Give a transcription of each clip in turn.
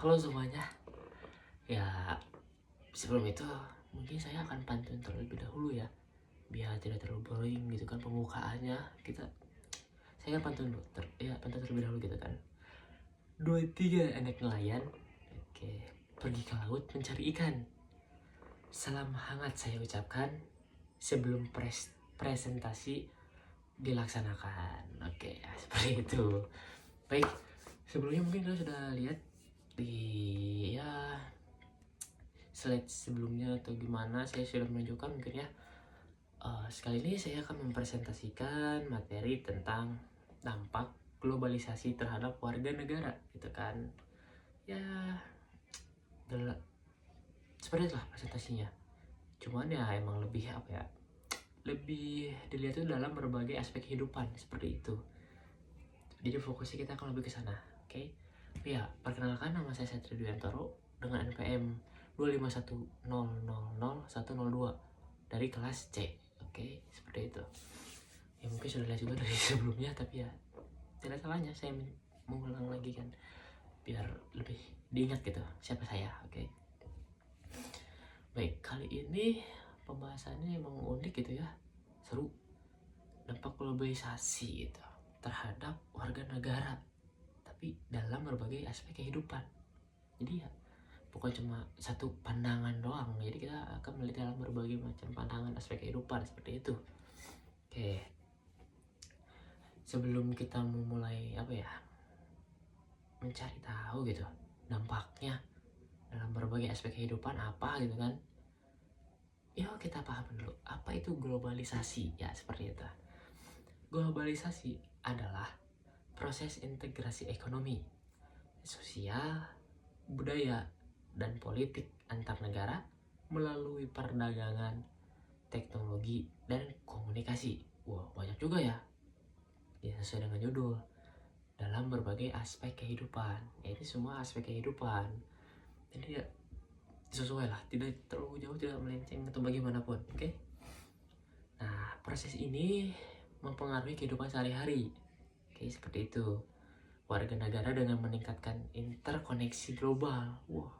Halo semuanya. Ya, sebelum itu mungkin saya akan pantun terlebih dahulu ya, biar tidak terlalu boring gitu kan pembukaannya. Saya akan pantun terlebih dahulu gitu kan. 2 3 anak nelayan, oke, pergi ke laut mencari ikan. Salam hangat saya ucapkan sebelum presentasi dilaksanakan. Oke, ya, seperti itu. Baik, sebelumnya mungkin kalian sudah lihat di slide sebelumnya atau gimana, saya sudah menunjukkan mungkin ya. Sekali ini saya akan mempresentasikan materi tentang dampak globalisasi terhadap warga negara gitu kan. Ya, seperti itulah presentasinya. Cuman ya emang lebih lebih dilihat itu dalam berbagai aspek kehidupan seperti itu. Jadi fokusnya kita akan lebih ke sana, oke? Ya, perkenalkan, nama saya Satrio Dwiantoro dengan NPM 251000102 dari kelas C. Oke, seperti itu. Ya mungkin sudah lihat juga dari sebelumnya, tapi ya tidak salahnya saya mengulang lagi kan, biar lebih diingat gitu siapa saya. Oke. Baik, kali ini pembahasannya emang unik gitu ya, seru. Dampak globalisasi gitu terhadap warga negara, tapi dalam berbagai aspek kehidupan. Jadi ya bukan cuma satu pandangan doang, jadi kita akan melihat dalam berbagai macam pandangan aspek kehidupan seperti itu. Oke, sebelum kita memulai mencari tahu gitu dampaknya dalam berbagai aspek kehidupan apa gitu kan, yuk kita paham dulu apa itu globalisasi. Ya seperti itu. Globalisasi adalah proses integrasi ekonomi, sosial, budaya, dan politik antar negara melalui perdagangan, teknologi, dan komunikasi. Wah, banyak juga ya. Ya sesuai dengan judul, dalam berbagai aspek kehidupan. Ya, itu semua aspek kehidupan. Jadi ya sesuai lah, tidak terlalu jauh, tidak melenceng atau bagaimanapun. Oke? Nah, proses ini mempengaruhi kehidupan sehari-hari. Oke, seperti itu. Warga negara dengan meningkatkan interkoneksi global. Wah,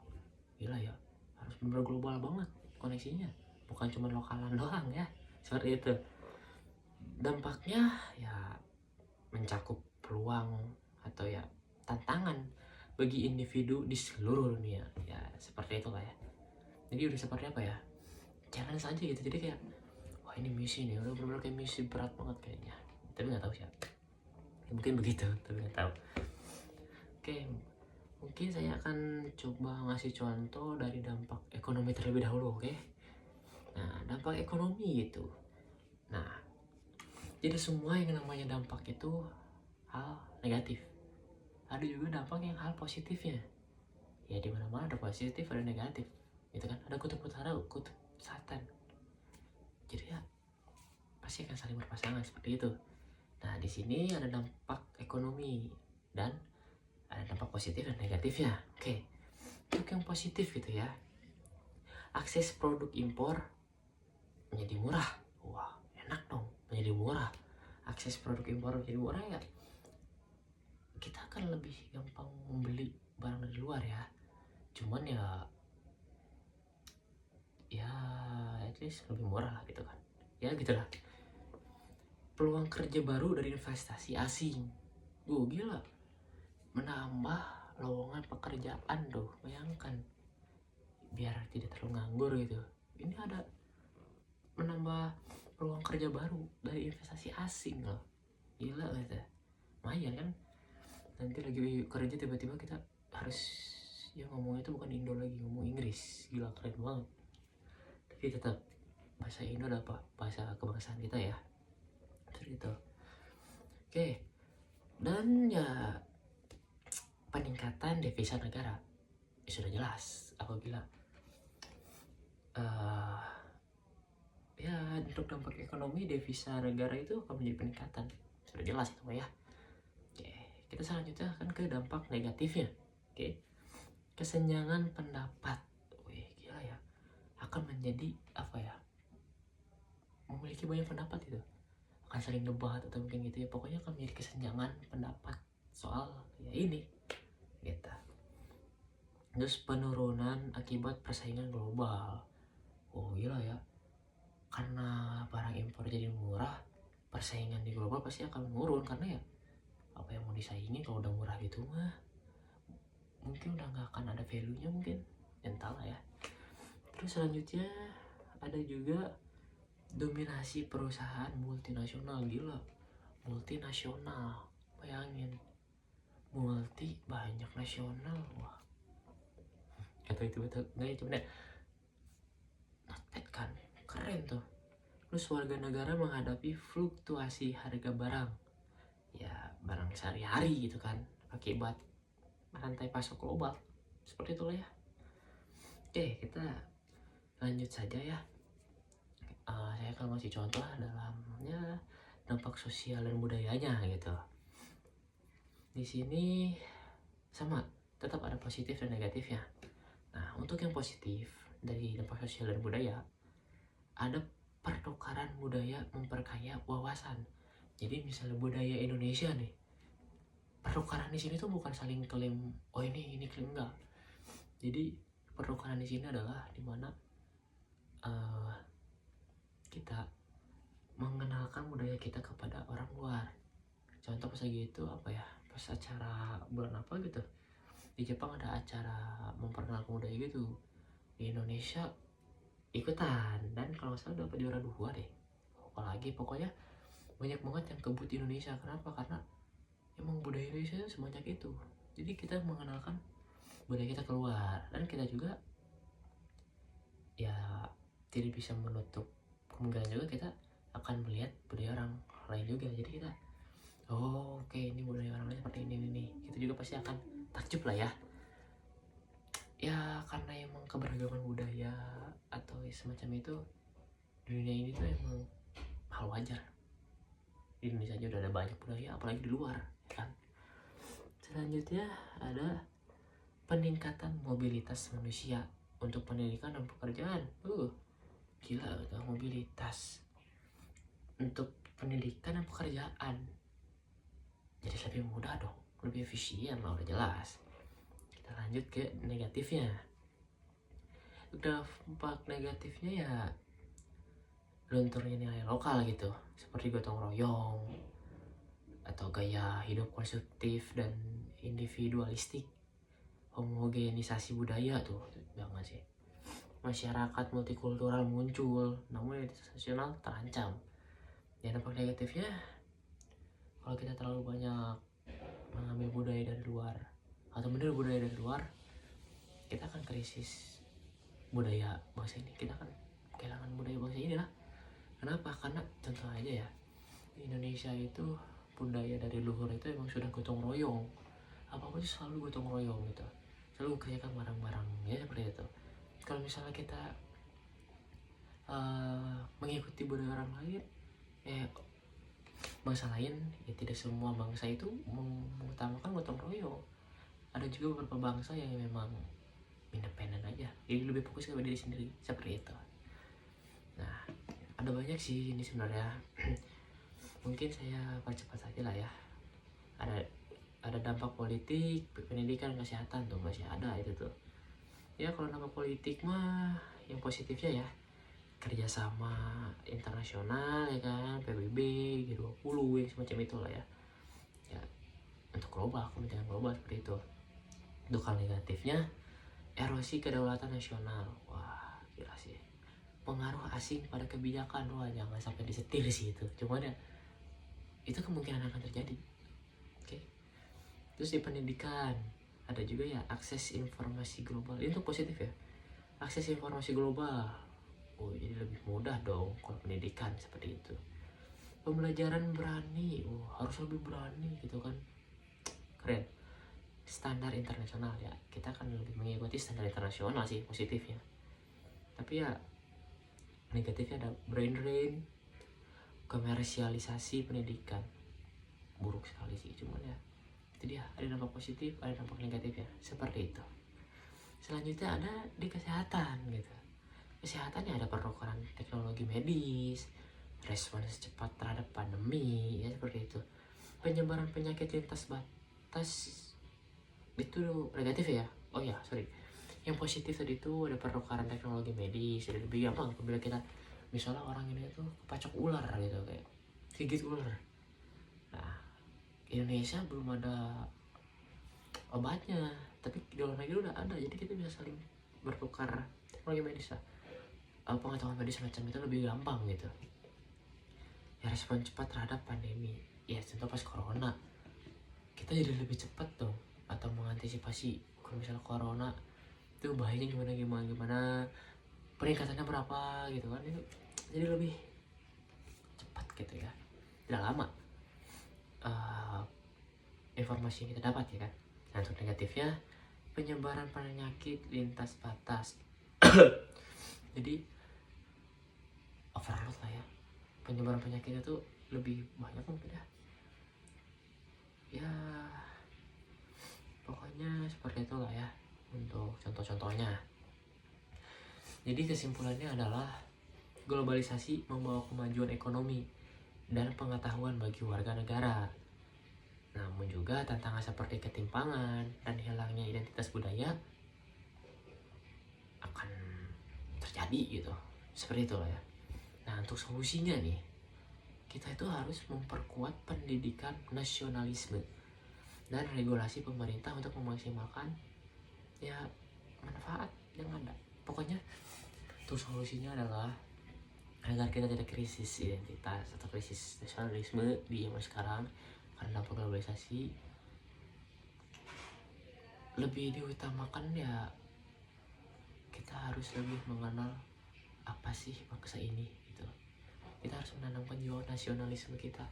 gila ya. Harus benar global banget koneksinya. Bukan cuma lokalan doang ya. Seperti itu. Dampaknya ya mencakup peluang atau ya tantangan bagi individu di seluruh dunia. Ya, seperti itu lah ya. Jadi udah seperti apa ya? Challenge aja gitu. Jadi kayak, wah ini misi nih, udah bener-bener kayak misi berat banget kayaknya. Tapi nggak tahu sih. Ya, mungkin begitu, tapi nggak tahu. Oke, mungkin saya akan coba ngasih contoh dari dampak ekonomi terlebih dahulu, oke? Nah, dampak ekonomi itu. Nah, jadi semua yang namanya dampak itu hal negatif. Ada juga dampak yang hal positifnya. Ya di mana-mana ada positif, ada negatif. Gitu kan? Ada kutub utara, kutub selatan. Jadi ya pasti akan saling berpasangan seperti itu. Nah, di sini ada dampak ekonomi dan ada dampak positif dan negatifnya. Oke. Untuk yang positif gitu ya, akses produk impor menjadi murah. Wah, enak dong, menjadi murah. Akses produk impor menjadi murah ya, kita akan lebih gampang membeli barang dari luar ya. Cuman ya at least lebih murah lah gitu kan. Ya gitulah. Peluang kerja baru dari investasi asing. Gila. Menambah lowongan pekerjaan tuh, bayangkan. Biar tidak terlalu nganggur gitu. Ini ada menambah peluang kerja baru dari investasi asing loh. Gila gitu. Lumayan kan. Nanti lagi kerja tiba-tiba kita harus ya ngomongnya itu bukan Indo lagi, ngomong Inggris. Gila, keren banget. Tapi tetap bahasa Indo ada apa? Bahasa kebangsaan kita ya. Seperti itu. Oke. Dan ya peningkatan devisa negara ya sudah jelas apabila ya untuk dampak ekonomi devisa negara itu akan menjadi peningkatan, sudah jelas itu ya. Oke, kita selanjutnya akan ke dampak negatifnya. Oke, kesenjangan pendapat. Wih, gila ya, akan menjadi memiliki banyak pendapat itu akan saling debat atau mungkin gitu ya, pokoknya akan menjadi kesenjangan pendapat soal ya ini gitu. Terus penurunan akibat persaingan global. Oh gila ya, karena barang impor jadi murah, persaingan di global pasti akan menurun. Karena ya apa yang mau disaingin kalau udah murah gitu mah mungkin udah nggak akan ada value nya mungkin, entahlah ya. Terus selanjutnya ada juga dominasi perusahaan multinasional. Gila, multinasional, bayangin, multi banyak nasional. Wah, kata itu betul nggak ya, cuman not bad kan, keren tuh. Terus warga negara menghadapi fluktuasi harga barang, ya barang sehari-hari gitu kan, akibat rantai pasok global, seperti itulah ya. Oke, kita lanjut saja ya. Saya akan kasih contoh dalamnya dampak sosial dan budayanya gitu. Di sini sama, tetap ada positif dan negatifnya. Nah, untuk yang positif dari dampak sosial dan budaya, ada pertukaran budaya memperkaya wawasan. Jadi misalnya budaya Indonesia nih, pertukaran di sini tuh bukan saling klaim, oh ini klaim, enggak. Jadi pertukaran di sini adalah dimana kita mengenalkan budaya kita kepada orang luar. Contoh pas lagi itu apa ya, pas acara bulan apa gitu, di Jepang ada acara memperkenalkan budaya gitu, di Indonesia ikutan, dan kalau salah dapat juara 2 deh. Apalagi pokoknya banyak banget yang kebut di Indonesia. Kenapa? Karena emang budaya Indonesia sebanyak itu. Jadi kita mengenalkan budaya kita keluar, dan kita juga ya tidak bisa menutup kemungkinan juga kita akan melihat budaya orang lain juga. Jadi kita oke, ini budaya orang lain seperti ini, kita juga pasti akan takjub lah ya. Ya karena emang keberagaman budaya atau semacam itu di dunia ini tuh emang hal wajar. Di Indonesia aja udah ada banyak budaya, apalagi di luar kan. Selanjutnya ada peningkatan mobilitas manusia untuk pendidikan dan pekerjaan. Gila udah mobilitas untuk pendidikan dan pekerjaan, jadi lebih mudah dong, lebih efisien lah, udah jelas. Kita lanjut ke negatifnya. Dampak negatifnya ya lunturnya nilai lokal gitu, seperti gotong royong atau gaya hidup konsumtif dan individualistik. Homogenisasi budaya tuh banget sih. Masyarakat multikultural muncul, namun identitas nasional terancam. Ya dampak negatifnya, kalau kita terlalu banyak mengambil budaya dari luar atau meniru budaya dari luar, kita akan krisis budaya bangsa ini. Kita akan kehilangan budaya bangsa ini lah. Kenapa? Karena contoh aja ya, di Indonesia itu budaya dari luhur itu emang sudah gotong royong. Apa-apa sih selalu gotong royong gitu, selalu kerjakan barang-barang ya seperti itu. Kalau misalnya kita mengikuti budaya orang lain, bangsa lain, ya tidak semua bangsa itu mengutamakan gotong royong. Ada juga beberapa bangsa yang memang independen aja, jadi lebih fokus kepada diri sendiri, seperti itu. Nah, ada banyak sih ini sebenarnya. Mungkin saya percepat saja lah ya. Ada dampak politik, pendidikan, kesehatan tuh masih ada itu tuh. Ya kalau dampak politik mah yang positifnya ya kerjasama internasional ya kan, PBB, G20 yang semacam itulah ya. Ya untuk global, kepentingan global seperti itu. Untuk hal negatifnya, erosi kedaulatan nasional. Wah gila sih, pengaruh asing pada kebijakan. Wah jangan sampai disetir sih itu, cuman ya itu kemungkinan akan terjadi. Oke. Terus di pendidikan ada juga ya akses informasi global. Ini tuh positif ya, akses informasi global. Jadi lebih mudah dong kalau pendidikan seperti itu. Pembelajaran berani, harus lebih berani gitu kan, keren. Standar internasional ya, kita akan lebih mengikuti standar internasional sih positifnya. Tapi ya negatifnya ada brain drain, komersialisasi pendidikan, buruk sekali sih. Cuman ya itu dia, ada dampak positif, ada dampak negatifnya, seperti itu. Selanjutnya ada di kesehatan gitu. Kesehatannya ada pertukaran teknologi medis, respons cepat terhadap pandemi ya seperti itu. Penyebaran penyakit lintas batas itu negatif ya. Oh ya sorry, Yang positif tadi itu ada pertukaran teknologi medis, jadi lebih gampang apabila kita misalnya orang ini tuh kepacok ular gitu, kayak gigit ular. Nah, Indonesia belum ada obatnya, tapi di luar negeri udah ada, jadi kita bisa saling bertukar teknologi medis lah. Pengetahuan medis semacam itu lebih gampang gitu. Ya, respon cepat terhadap pandemi. Ya contoh pas corona, kita jadi lebih cepat dong atau mengantisipasi kalau misalnya corona itu bahayanya gimana, peningkatannya berapa gitu kan, itu jadi lebih cepat gitu ya, tidak lama informasi yang kita dapat ya kan. Nah, untuk negatifnya, penyebaran penyakit lintas batas. Jadi overload lah ya, penyebaran penyakit itu lebih banyak mungkin ya. Ya pokoknya seperti itulah ya untuk contoh-contohnya. Jadi kesimpulannya adalah globalisasi membawa kemajuan ekonomi dan pengetahuan bagi warga negara. Namun juga tantangan seperti ketimpangan dan hilangnya identitas budaya akan terjadi gitu. Seperti itulah ya. Nah, untuk solusinya nih, kita itu harus memperkuat pendidikan nasionalisme dan regulasi pemerintah untuk memaksimalkan ya manfaat yang ada. Pokoknya untuk solusinya adalah agar kita tidak krisis identitas atau krisis nasionalisme di zaman sekarang karena globalisasi. Lebih diutamakan ya kita harus lebih mengenal apa sih bangsa ini gitu. Kita harus menanamkan jiwa nasionalisme kita.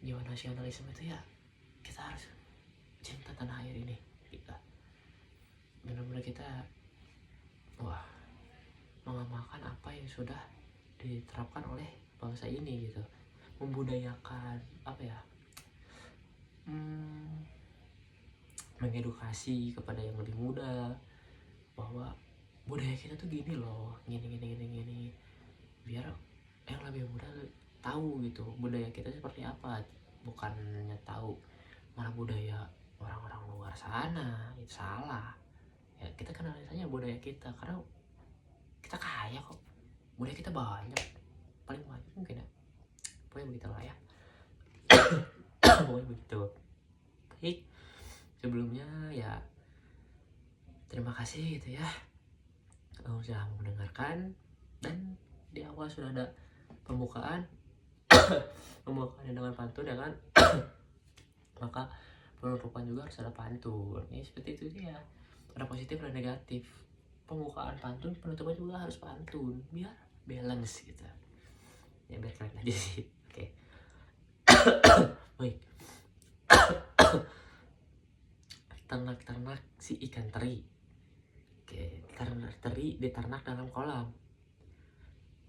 Jiwa nasionalisme itu ya kita harus cinta tanah air ini kita. Benar-benar kita mengamalkan apa yang sudah diterapkan oleh bangsa ini gitu, membudayakan apa ya, mengedukasi kepada yang lebih muda bahwa budaya kita tuh gini loh, gini, biar yang lebih muda tahu gitu budaya kita seperti apa, bukannya tahu malah budaya orang-orang luar sana. Itu salah ya, kita kenalin saja budaya kita karena kita kaya kok, budaya kita banyak, paling banyak mungkin ya. Pokoknya begitu lah ya. Pokoknya begitu. Baik, sebelumnya ya terima kasih gitu ya sudah mendengarkan, dan di awal sudah ada pembukaan dengan pantun ya kan. Maka penutupan juga harus ada pantun ya, seperti itu ya, ada positif dan negatif. Pembukaan pantun, penutupan juga harus pantun biar balance gitu ya, biar keren aja sih. Oke. Baik. Ternak si ikan teri. Oke, ternak teri diternak dalam kolam.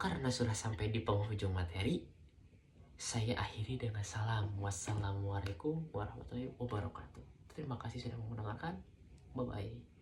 Karena sudah sampai di penghujung materi, saya akhiri dengan salam. Wassalamualaikum warahmatullahi wabarakatuh. Terima kasih sudah mendengarkan. Bye-bye.